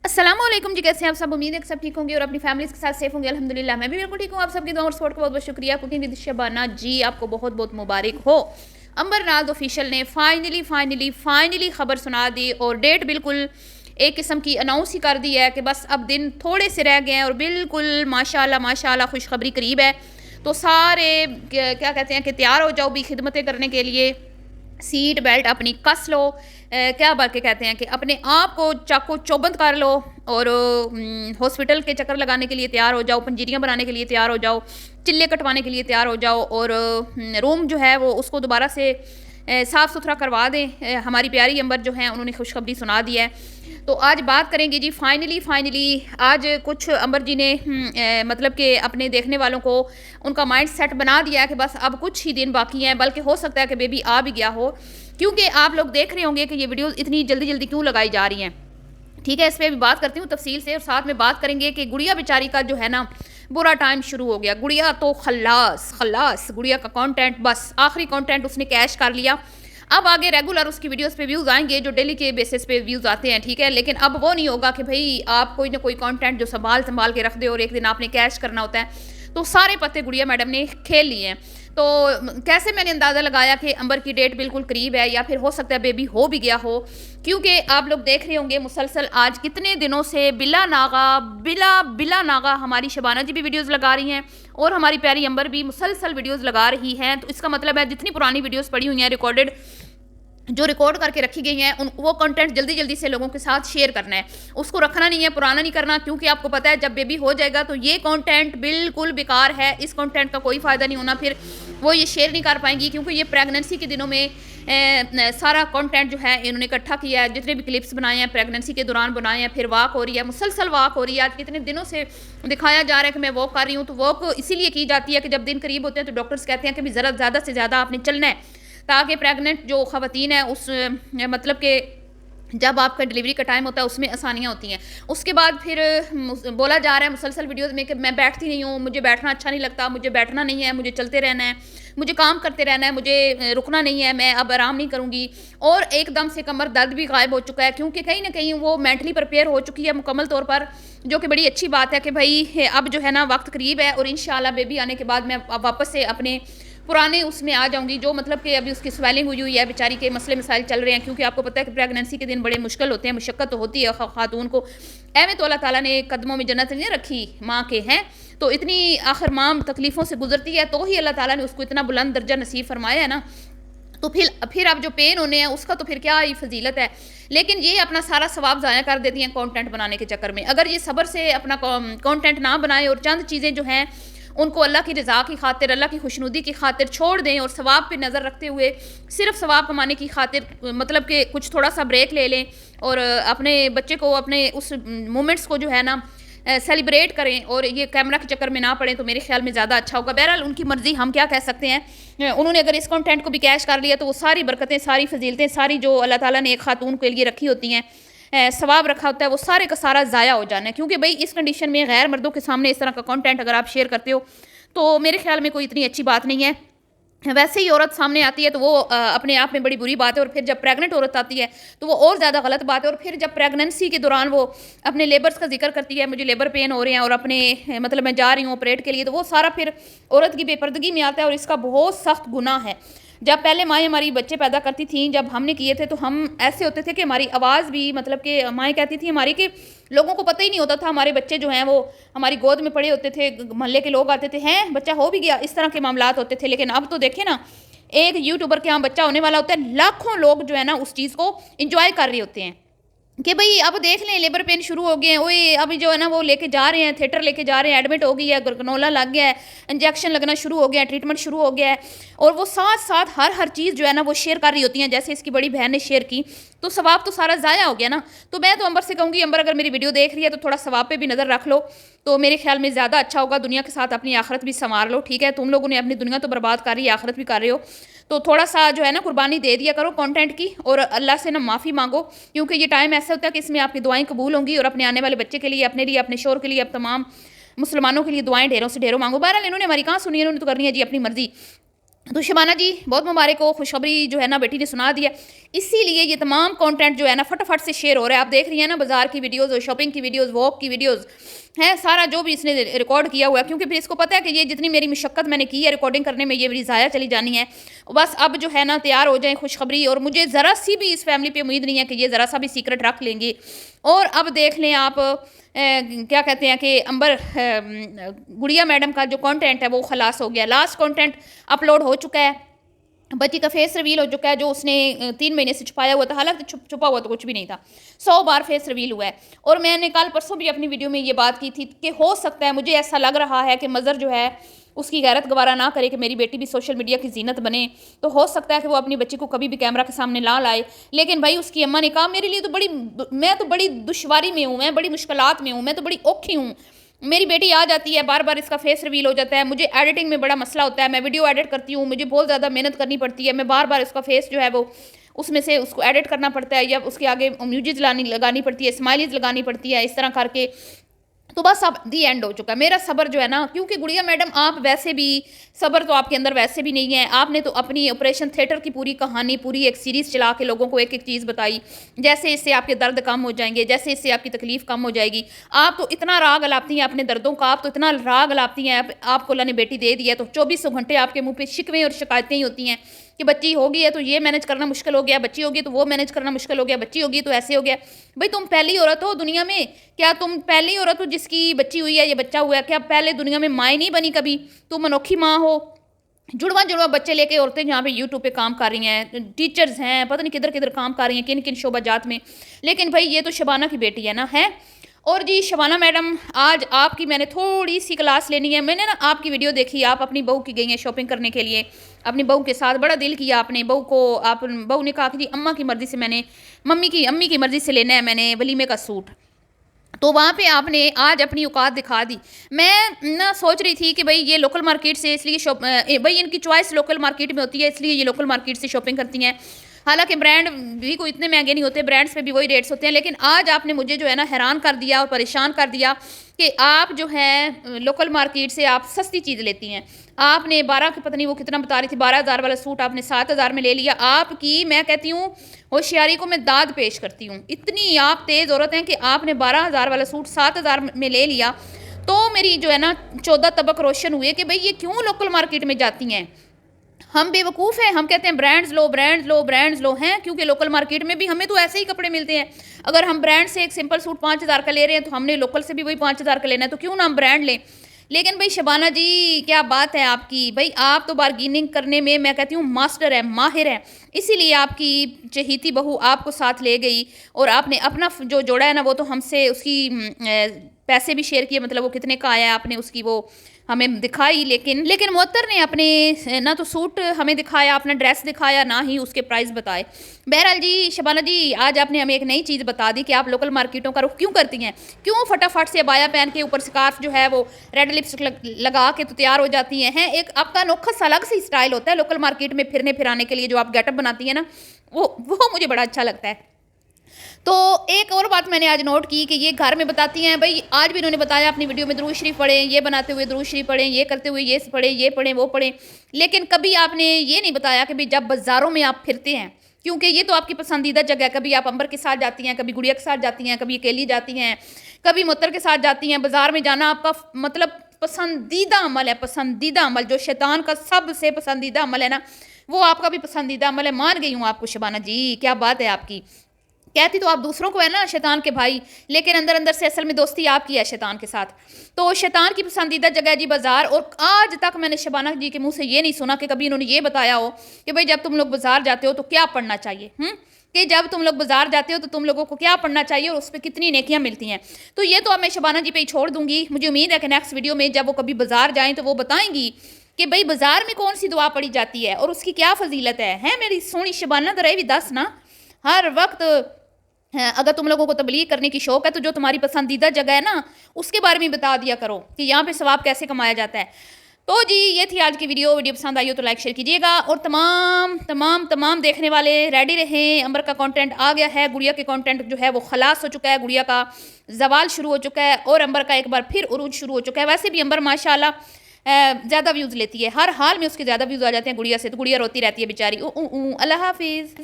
अस्सलामुअलैकुम जी, कैसे हैं आप सब। उम्मीद है कि सब ठीक होंगे और अपनी फैमिलीज़ के साथ सेफ होंगे। अल्हम्दुलिल्लाह मैं भी बिल्कुल ठीक हूँ। आप सबकी दुआ और सपोर्ट का बहुत बहुत शुक्रिया। कुकिंग विद शबाना जी, आपको बहुत बहुत मुबारक हो। अंबर नाज ऑफिशियल ने फाइनली खबर सुना दी और डेट बिल्कुल एक किस्म की अनाउंस ही कर दी है कि बस अब दिन थोड़े से रह गए हैं और बिल्कुल माशाल्लाह खुशखबरी करीब है। तो सारे क्या कहते हैं कि तैयार हो जाओ भी खिदमतें करने के लिए। सीट बेल्ट अपनी कस लो, क्या बात के कहते हैं कि अपने आप को चाको चौबंद कर लो और हॉस्पिटल के चक्कर लगाने के लिए तैयार हो जाओ, पंजीरियाँ बनाने के लिए तैयार हो जाओ, चिल्ले कटवाने के लिए तैयार हो जाओ और रूम जो है वो उसको दोबारा से साफ़ सुथरा करवा दें। हमारी प्यारी अंबर जो हैं उन्होंने खुशखबरी सुना दी है। तो आज बात करेंगे जी फाइनली आज कुछ अंबर जी ने मतलब कि अपने देखने वालों को उनका माइंड सेट बना दिया है कि बस अब कुछ ही दिन बाकी हैं, बल्कि हो सकता है कि बेबी आ भी गया हो, क्योंकि आप लोग देख रहे होंगे कि ये वीडियोस इतनी जल्दी जल्दी क्यों लगाई जा रही हैं। ठीक है, इस पर भी बात करती हूँ तफसील से और साथ में बात करेंगे कि गुड़िया बेचारी का जो है ना बुरा टाइम शुरू हो गया। गुड़िया तो खल्लास खल्लास, गुड़िया का कंटेंट बस आखिरी कंटेंट उसने कैश कर लिया। अब आगे रेगुलर उसकी वीडियोस पे व्यूज़ आएंगे जो डेली के बेसिस पे व्यूज़ आते हैं, ठीक है, लेकिन अब वो नहीं होगा कि भाई आप कोई ना कोई कंटेंट जो संभाल के रख दे और एक दिन आपने कैश करना होता है। तो सारे पत्ते गुड़िया मैडम ने खेल लिए हैं। तो कैसे मैंने अंदाज़ा लगाया कि अंबर की डेट बिल्कुल करीब है या फिर हो सकता है बेबी हो भी गया हो, क्योंकि आप लोग देख रहे होंगे मुसलसल आज कितने दिनों से बिला नागा हमारी शबाना जी भी वीडियोस लगा रही हैं और हमारी प्यारी अंबर भी मुसलसल वीडियोस लगा रही हैं। तो इसका मतलब है जितनी पुरानी वीडियोस पड़ी हुई हैं रिकॉर्डेड, जो रिकॉर्ड करके रखी गई हैं, उन वो कंटेंट जल्दी जल्दी से लोगों के साथ शेयर करना है, उसको रखना नहीं है, पुराना नहीं करना, क्योंकि आपको पता है जब बेबी हो जाएगा तो ये कंटेंट बिल्कुल बेकार है, इस कंटेंट का कोई फ़ायदा नहीं होना, फिर वो ये शेयर नहीं कर पाएंगी, क्योंकि ये प्रेगनेंसी के दिनों में सारा कंटेंट जो है इन्होंने इकट्ठा किया है, जितने भी क्लिप्स बनाए हैं प्रेगनेंसी के दौरान बनाए हैं, फिर वॉक हो रही है, मुसलसल वॉक हो रही है, आज कितने दिनों से दिखाया जा रहा है कि मैं वॉक कर रही हूँ। तो वॉक इसीलिए की जाती है कि जब दिन करीब होते हैं तो डॉक्टर्स कहते हैं कि ज़रा ज़्यादा से ज़्यादा आपने चलना है, ताकि प्रेग्नेंट जो ख़वातीन है उस मतलब कि जब आपका डिलीवरी का टाइम होता है उसमें आसानियाँ होती हैं। उसके बाद फिर बोला जा रहा है मुसलसल वीडियोस में कि मैं बैठती नहीं हूँ, मुझे बैठना अच्छा नहीं लगता, मुझे बैठना नहीं है, मुझे चलते रहना है, मुझे काम करते रहना है, मुझे रुकना नहीं है, मैं अब आराम नहीं करूँगी। और एकदम से कमर दर्द भी गायब हो चुका है, क्योंकि कहीं ना कहीं वो मेंटली प्रिपेयर हो चुकी है मुकम्मल तौर पर, जो कि बड़ी अच्छी बात है कि भाई अब जो है ना वक्त करीब है और इंशाल्लाह बेबी आने के बाद मैं वापस से अपने पुराने उसमें आ जाऊंगी, जो मतलब कि अभी उसकी स्वेलिंग हुई है, बेचारी के मसले मसाइल चल रहे हैं, क्योंकि आपको पता है कि प्रेगनेंसी के दिन बड़े मुश्किल होते हैं, मुशक्क़त तो होती है खातून को। एवं तो अल्लाह ताला ने कदमों में जन्नत नहीं रखी माँ के हैं, तो इतनी आखिर माँ तकलीफ़ों से गुजरती है तो ही अल्लाह ताला ने उसको इतना बुलंद दर्जा नसीब फरमाया है ना। तो फिर अब जो पेन होने हैं उसका तो फिर क्या ही फजीलत है, लेकिन ये अपना सारा सवाब ज़ाया कर देती हैं कंटेंट बनाने के चक्कर में। अगर ये सब्र से अपना कंटेंट ना बनाए और चंद चीज़ें जो हैं उनको अल्लाह की रज़ा की खातिर, अल्लाह की खुशनुदी की खातिर छोड़ दें और सवाब पे नज़र रखते हुए सिर्फ सवाब कमाने की खातिर मतलब कि कुछ थोड़ा सा ब्रेक ले लें और अपने बच्चे को अपने उस मोमेंट्स को जो है ना सेलिब्रेट करें और ये कैमरा के चक्कर में ना पड़ें, तो मेरे ख्याल में ज़्यादा अच्छा होगा। बहरहाल उनकी मर्ज़ी, हम क्या कह सकते हैं। उन्होंने अगर इस कंटेंट को भी कैश कर लिया तो वो सारी बरकतें, सारी फजीलतें, सारी जो अल्लाह ताला ने एक खातून के लिए रखी होती हैं, सवाब रखा होता है, वो सारे का सारा ज़ाया हो जाना है। क्योंकि भाई इस कंडीशन में गैर मर्दों के सामने इस तरह का कंटेंट अगर आप शेयर करते हो तो मेरे ख्याल में कोई इतनी अच्छी बात नहीं है। वैसे ही औरत सामने आती है तो वो अपने आप में बड़ी बुरी बात है, और फिर जब प्रेग्नेंट औरत आती है तो वो और ज़्यादा गलत बात है। और फिर जब प्रेगनेंसी के दौरान वो अपने लेबर्स का जिक्र करती है, मुझे लेबर पेन हो रहे हैं और अपने मतलब मैं जा रही हूँ ऑपरेट के लिए, तो वो सारा फिर औरत की बेपर्दगी में आता है और इसका बहुत सख्त गुनाह है। जब पहले माएँ हमारी बच्चे पैदा करती थीं, जब हमने किए थे तो हम ऐसे होते थे कि हमारी आवाज़ भी मतलब कि माएँ कहती थी हमारी कि लोगों को पता ही नहीं होता था, हमारे बच्चे जो हैं वो हमारी गोद में पड़े होते थे, मोहल्ले के लोग आते थे, हैं बच्चा हो भी गया, इस तरह के मामलात होते थे। लेकिन अब तो देखें ना, एक यूट्यूबर के यहाँ बच्चा होने वाला होता है, लाखों लोग जो है ना उस चीज़ को इंजॉय कर रहे होते हैं कि भाई अब देख लें लेबर पेन शुरू हो गए हैं, ओए अभी जो है ना वो लेके जा रहे हैं, थिएटर लेके जा रहे हैं, एडमिट हो गई है, ग्रगनोला लग गया है, इंजेक्शन लगना शुरू हो गया है, ट्रीटमेंट शुरू हो गया है, और वो साथ साथ हर चीज़ जो है ना वो शेयर कर रही होती हैं। जैसे इसकी बड़ी बहन ने शेयर की तो सवाब तो सारा ज़ाया हो गया ना। तो मैं तो अंबर से कहूँगी, अंबर अगर मेरी वीडियो देख रही है तो थोड़ा सवाब पे भी नज़र रख लो, तो मेरे ख्याल में ज़्यादा अच्छा होगा। दुनिया के साथ अपनी आखिरत भी संवार लो, ठीक है। तुम लोगों ने अपनी दुनिया तो बर्बाद कर रही है, आखिरत भी कर रहे हो, तो थोड़ा सा जो है ना कुर्बानी दे दिया करो कंटेंट की, और अल्लाह से ना माफ़ी मांगो, क्योंकि ये टाइम ऐसा होता है कि इसमें आपकी दुआएं कबूल होंगी और अपने आने वाले बच्चे के लिए, अपने लिए, अपने शोर के लिए, अब तमाम मुसलमानों के लिए दुआएं ढेरों से ढेरों मांगो। बहरहाल इन्होंने हमारी कहाँ सुनी है, इन्होंने तो करनी है जी अपनी मर्जी। तो शबाना जी बहुत मुबारक हो, खुशखबरी जो है ना बेटी ने सुना दिया, इसीलिए ये तमाम कंटेंट जो है ना फटाफट से शेयर हो रहा है। आप देख रही हैं ना बाजार की वीडियोस और शॉपिंग की वीडियोस, वॉक की वीडियोस है, सारा जो भी इसने रिकॉर्ड किया हुआ है, क्योंकि फिर इसको पता है कि ये जितनी मेरी मशक्क़त मैंने की है रिकॉर्डिंग करने में, ये मेरी ज़ाया चली जानी है। बस अब जो है ना तैयार हो जाए खुशखबरी, और मुझे ज़रा सी भी इस फैमिली पे उम्मीद नहीं है कि ये ज़रा सा भी सीक्रेट रख लेंगे। और अब देख लें आप क्या कहते हैं कि अंबर गुड़िया मैडम का जो कंटेंट है वो खलास हो गया, लास्ट कंटेंट अपलोड हो चुका है, बच्ची का फेस रिवील हो चुका है जो उसने 3 महीने से छुपाया हुआ था, हालांकि छुपा हुआ तो कुछ भी नहीं था, 100 बार फेस रिवील हुआ है। और मैंने कल परसों भी अपनी वीडियो में ये बात की थी कि हो सकता है, मुझे ऐसा लग रहा है कि मज़र जो है उसकी गैरत गवारा ना करे कि मेरी बेटी भी सोशल मीडिया की जीनत बने, तो हो सकता है कि वो अपनी बच्ची को कभी भी कैमरा के सामने ना लाए। लेकिन भाई उसकी अम्मा ने कहा मेरे लिए तो मैं तो बड़ी दुश्वारी में हूँ, मैं बड़ी मुश्किलात में हूँ, मैं तो बड़ी औखी हूँ, मेरी बेटी आ जाती है, बार बार इसका फेस रिवील हो जाता है, मुझे एडिटिंग में बड़ा मसला होता है, मैं वीडियो एडिट करती हूँ, मुझे बहुत ज़्यादा मेहनत करनी पड़ती है, मैं बार बार इसका फेस जो है वो उसमें से उसको एडिट करना पड़ता है, या उसके आगे म्यूजिक लगानी पड़ती है, स्माइलीज लगानी पड़ती है, इस तरह करके। तो बस अब दी एंड हो चुका मेरा सब्र जो है ना, क्योंकि गुड़िया मैडम आप वैसे भी, सब्र तो आपके अंदर वैसे भी नहीं है, आपने तो अपनी ऑपरेशन थिएटर की पूरी कहानी, पूरी एक सीरीज़ चला के लोगों को एक एक चीज़ बताई, जैसे इससे आपके दर्द कम हो जाएंगे, जैसे इससे आपकी तकलीफ कम हो जाएगी। आप तो इतना राग अलापती हैं अपने दर्दों का, आप तो इतना राग अलापती हैं, आपको अल्लाह ने बेटी दे दी है तो 2400 घंटे आपके मुँह पे शिकवे और शिकायतें ही होती हैं कि बच्ची होगी है तो ये मैनेज करना मुश्किल हो गया, बच्ची होगी तो वो मैनेज करना मुश्किल हो गया, बच्ची होगी तो ऐसे हो गया। भाई तुम पहली औरत हो दुनिया में, क्या तुम पहली औरत हो जिसकी बच्ची हुई है, ये बच्चा हुआ है? क्या पहले दुनिया में माँ नहीं बनी कभी? तुम अनोखी माँ हो। जुड़वा जुड़वा बच्चे लेके औरतें जहाँ पे यूट्यूब पे काम कर रही हैं, टीचर्स हैं, पता नहीं किधर किधर काम कर रही हैं, किन किन शोबा जात में, लेकिन भाई ये तो शबाना की बेटी है ना, है। और जी शबाना मैडम, आज आपकी मैंने थोड़ी सी क्लास लेनी है। मैंने ना आपकी वीडियो देखी, आप अपनी बहू की गई हैं शॉपिंग करने के लिए, अपनी बहू के साथ बड़ा दिल किया आपने, बहू ने कहा कि जी अम्मा की मर्ज़ी से मैंने, अम्मी की मर्ज़ी से लेना है मैंने वलीमे का सूट, तो वहाँ पे आपने आज अपनी औकात दिखा दी। मैं ना सोच रही थी कि भाई ये लोकल मार्केट से इसलिए भाई इनकी चॉइस लोकल मार्केट में होती है, इसलिए ये लोकल मार्केट से शॉपिंग करती हैं, हालांकि ब्रांड भी कोई इतने महंगे नहीं होते, ब्रांड्स पे भी वही रेट्स होते हैं। लेकिन आज आपने मुझे जो है ना हैरान कर दिया और परेशान कर दिया कि आप जो है लोकल मार्केट से आप सस्ती चीज़ लेती हैं। आपने 12 की पता नहीं वो कितना बता रही थी, 12,000 वाला सूट आपने 7,000 में ले लिया। आपकी मैं कहती हूँ होशियारी को मैं दाद पेश करती हूँ, इतनी आप तेज़ औरत हैं कि आपने 12,000 वाला सूट 7,000 में ले लिया। तो मेरी जो है ना 14 तबक रोशन हुए कि भाई ये क्यों लोकल मार्केट में जाती हैं। हम बेवकूफ़ हैं, हम कहते हैं ब्रांड्स लो ब्रांड्स लो ब्रांड्स लो, हैं क्योंकि लोकल मार्केट में भी हमें तो ऐसे ही कपड़े मिलते हैं। अगर हम ब्रांड से एक सिंपल सूट 5,000 का ले रहे हैं तो हमने लोकल से भी वही 5,000 का लेना है, तो क्यों ना हम ब्रांड लें। लेकिन भाई शबाना जी क्या बात है आपकी, भाई आप तो बार्गेनिंग करने में मैं कहती हूँ मास्टर है, माहिर है, इसीलिए आपकी चहीती बहू आपको साथ ले गई और आपने अपना जो जोड़ा है ना वो तो हमसे उसकी पैसे भी शेयर किए, मतलब वो कितने का आया आपने उसकी वो हमें दिखाई। लेकिन मोहत्तर ने अपने ना तो सूट हमें दिखाया, अपना ड्रेस दिखाया, ना ही उसके प्राइस बताए। बहरहाल जी शबाना जी आज आपने हमें एक नई चीज़ बता दी कि आप लोकल मार्केटों का रुख क्यों करती हैं, क्यों फटाफट से अबाया पहन के ऊपर स्कार्फ जो है वो रेड लिपस्टिक लगा के तो तैयार हो जाती हैं। एक आपका अनोखा सा अलग सी स्टाइल होता है लोकल मार्केट में फिरने फिराने के लिए, जो आप गेटअप बनाती हैं ना वो मुझे बड़ा अच्छा लगता है। तो एक और बात मैंने आज नोट की कि ये घर में बताती हैं, भाई आज भी इन्होंने बताया अपनी वीडियो में दुरूद शरीफ पढ़ें, ये बनाते हुए दुरूद शरीफ पढ़ें, ये करते हुए ये पढ़ें, ये पढ़ें वो पढ़ें, लेकिन कभी आपने ये नहीं बताया कि भाई जब बाज़ारों में आप फिरते हैं, क्योंकि ये तो आपकी पसंदीदा जगह है, कभी आप अंबर के साथ जाती हैं, कभी गुड़िया के साथ जाती हैं, कभी अकेली जाती हैं, कभी मुत्तर के साथ जाती हैं, बाज़ार में जाना आपका मतलब पसंदीदा अमल है, पसंदीदा अमल जो शैतान का सबसे पसंदीदा अमल है ना, वो आपका भी पसंदीदा अमल है। मान गई हूँ आपको शबाना जी, क्या बात है आपकी। कहती तो आप दूसरों को है ना शैतान के भाई, लेकिन अंदर अंदर से असल में दोस्ती आपकी है शैतान के साथ। तो शैतान की पसंदीदा जगह जी बाज़ार, और आज तक मैंने शबाना जी के मुंह से ये नहीं सुना कि कभी इन्होंने ये बताया हो कि भाई जब तुम लोग बाज़ार जाते हो तो क्या पढ़ना चाहिए, कि जब तुम लोग बाज़ार जाते हो तो तुम लोगों को क्या पढ़ना चाहिए और उस पर कितनी नेकियां मिलती हैं। तो ये तो अब मैं शबाना जी पे ही छोड़ दूंगी, मुझे उम्मीद है कि नेक्स्ट वीडियो में जब वो कभी बाज़ार जाएँ तो वो बताएंगी कि भाई बाज़ार में कौन सी दुआ पढ़ी जाती है और उसकी क्या फजीलत है मेरी सोनी शबाना दरा भी दस ना। हर वक्त अगर तुम लोगों को तबलीग करने की शौक़ है तो जो तुम्हारी पसंदीदा जगह है ना उसके बारे में बता दिया करो कि यहाँ पे सवाब कैसे कमाया जाता है। तो जी ये थी आज की वीडियो पसंद आई हो तो लाइक शेयर कीजिएगा, और तमाम देखने वाले रेडी रहें। अंबर का कंटेंट आ गया है, गुड़िया के कंटेंट जो है वो खलास हो चुका है, गुड़िया का जवाल शुरू हो चुका है और अंबर का एक बार फिर उरूज शुरू हो चुका है। वैसे भी अंबर माशाल्लाह ज़्यादा व्यूज़ लेती है, हर हाल में उसके ज़्यादा व्यूज़ आ जाते हैं गुड़िया से, तो गुड़िया रोती रहती है बेचारी। अल्लाह हाफिज़।